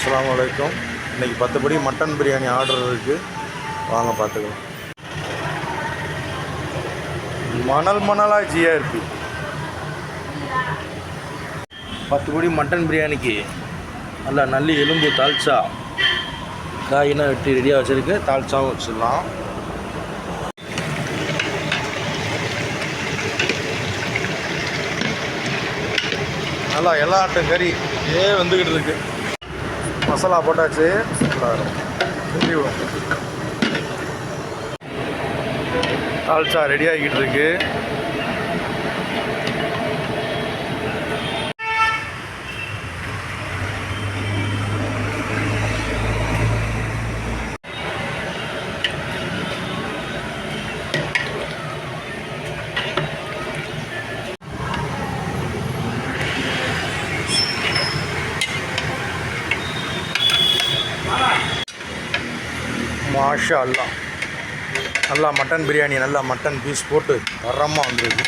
அஸ்ஸலாமு அலைக்கும். இன்றைக்கி 10 படி மட்டன் பிரியாணி ஆர்டர் இருக்குது, வாங்க பார்த்துக்கலாம். மணல் மணலாக ஜிஆர்பி 10 படி மட்டன் பிரியாணிக்கு நல்லா நல்லி எலும்பு தால்ச்சா காயினா வெட்டி ரெடியாக வச்சுருக்கு. தால்ச்சாவும் வச்சிடலாம். நல்லா எல்லா ஆட்டும் கறி வந்துக்கிட்டு இருக்கு. மசாலா போட்டாச்சு. தால்ச்சா ரெடி ஆகிக்கிட்டு இருக்கு. மாஷா அல்லாஹ், நல்லா மட்டன் பிரியாணி, நல்லா மட்டன் பீஸ் போட்டு தரமாக வந்துருக்கு.